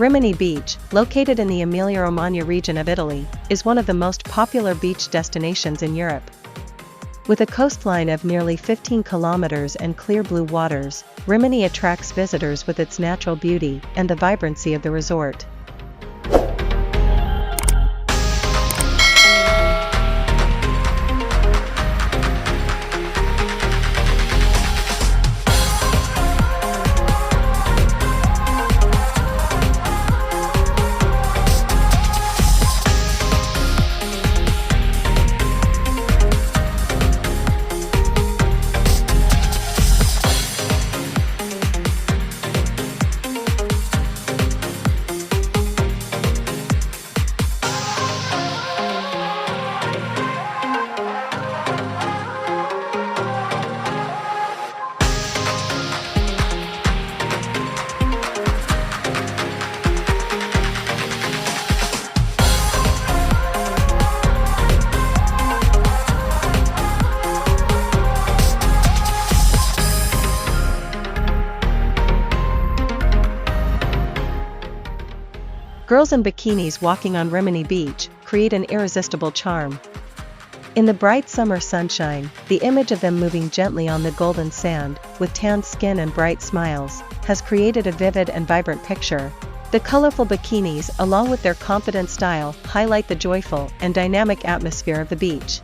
Rimini Beach, located in the Emilia-Romagna region of Italy, is one of the most popular beach destinations in Europe. With a coastline of nearly 15 kilometers and clear blue waters, Rimini attracts visitors with its natural beauty and the vibrancy of the resort. Girls in bikinis walking on Rimini Beach create an irresistible charm. In the bright summer sunshine, the image of them moving gently on the golden sand, with tanned skin and bright smiles, has created a vivid and vibrant picture. The colorful bikinis, along with their confident style, highlight the joyful and dynamic atmosphere of the beach.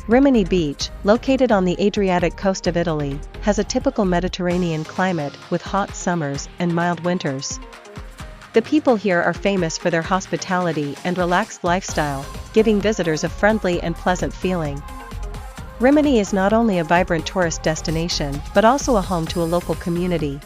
Rimini Beach, located on the Adriatic coast of Italy, has a typical Mediterranean climate with hot summers and mild winters. The people here are famous for their hospitality and relaxed lifestyle, giving visitors a friendly and pleasant feeling. Rimini is not only a vibrant tourist destination but also a home to a local community.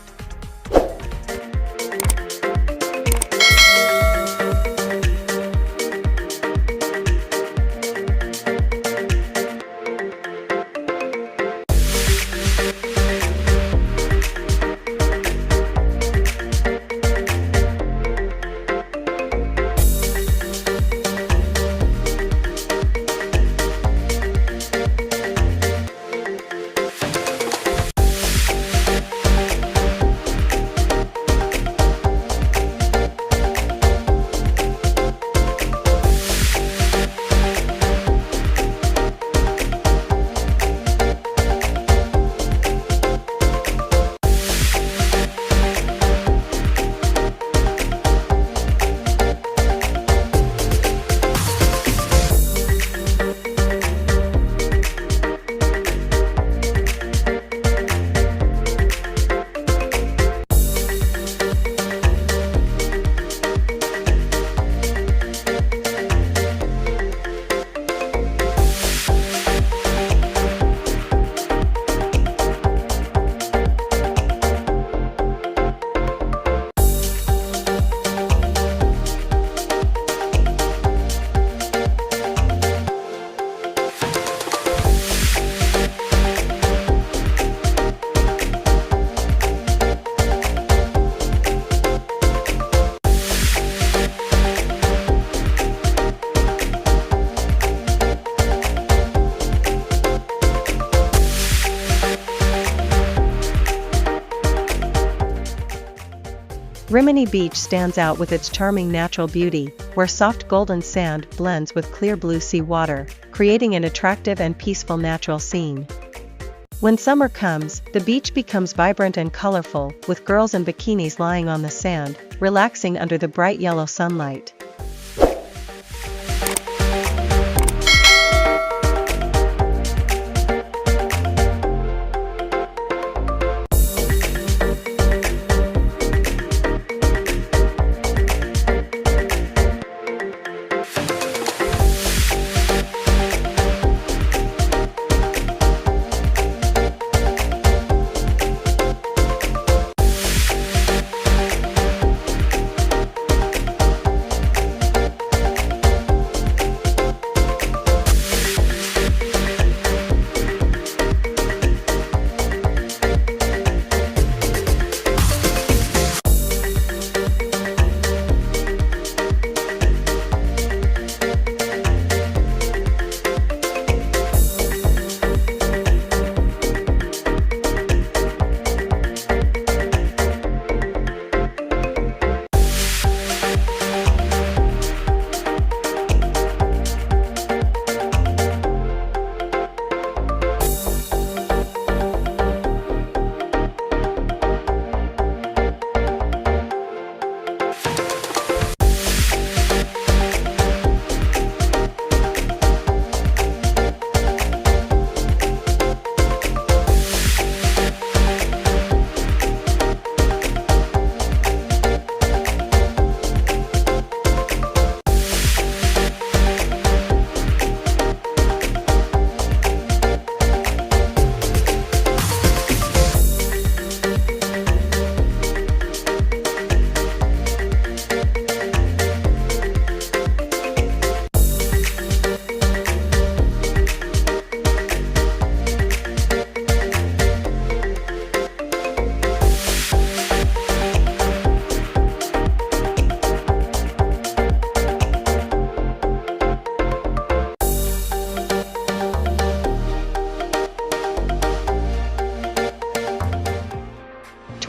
Rimini Beach stands out with its charming natural beauty, where soft golden sand blends with clear blue sea water, creating an attractive and peaceful natural scene. When summer comes, the beach becomes vibrant and colorful, with girls in bikinis lying on the sand, relaxing under the bright yellow sunlight.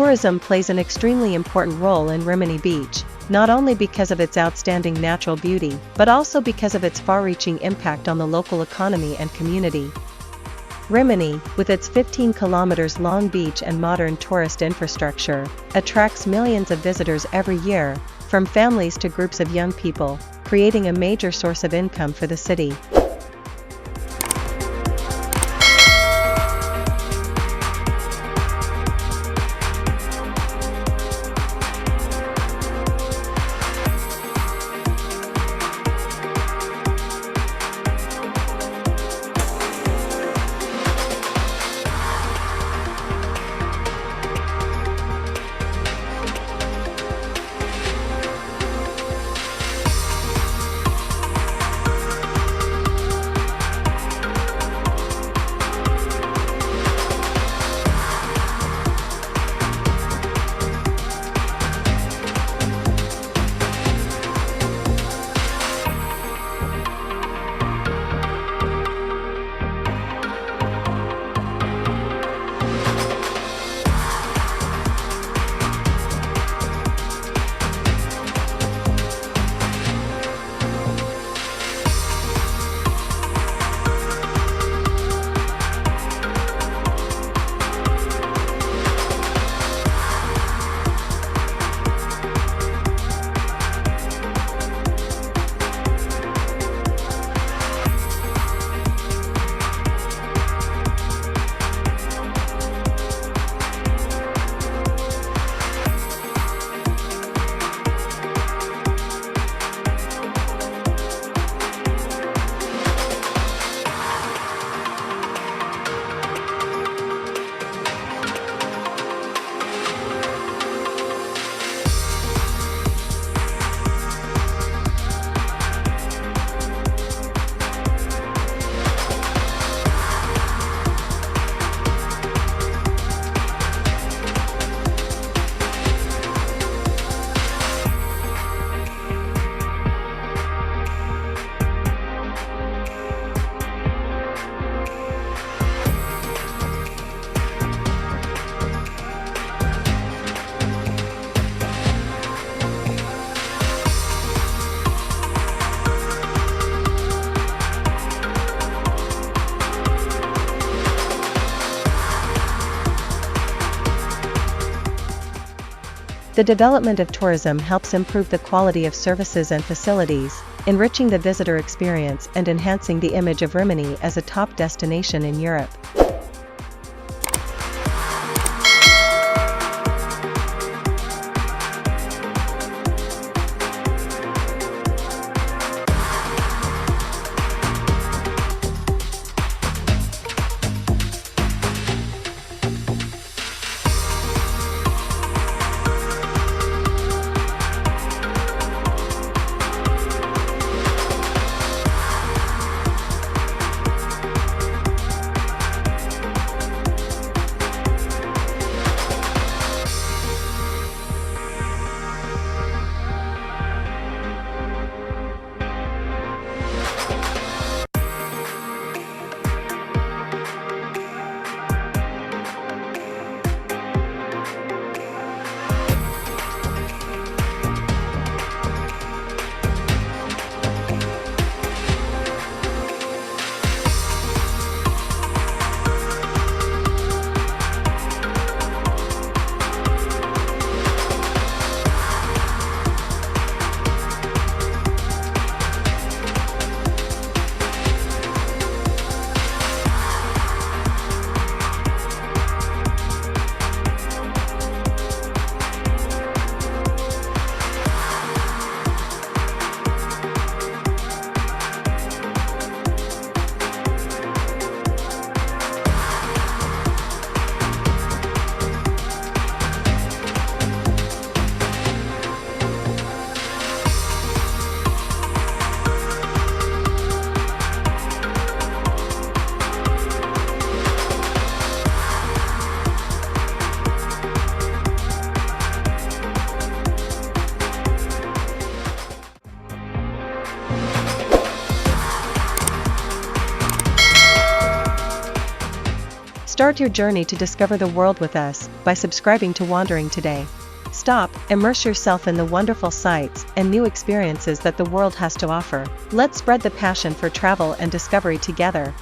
Tourism plays an extremely important role in Rimini Beach, not only because of its outstanding natural beauty, but also because of its far-reaching impact on the local economy and community. Rimini, with its 15 kilometers long beach and modern tourist infrastructure, attracts millions of visitors every year, from families to groups of young people, creating a major source of income for the city. The development of tourism helps improve the quality of services and facilities, enriching the visitor experience and enhancing the image of Rimini as a top destination in Europe. Start your journey to discover the world with us by subscribing to Wandering Today. Stop, immerse yourself in the wonderful sights and new experiences that the world has to offer. Let's spread the passion for travel and discovery together.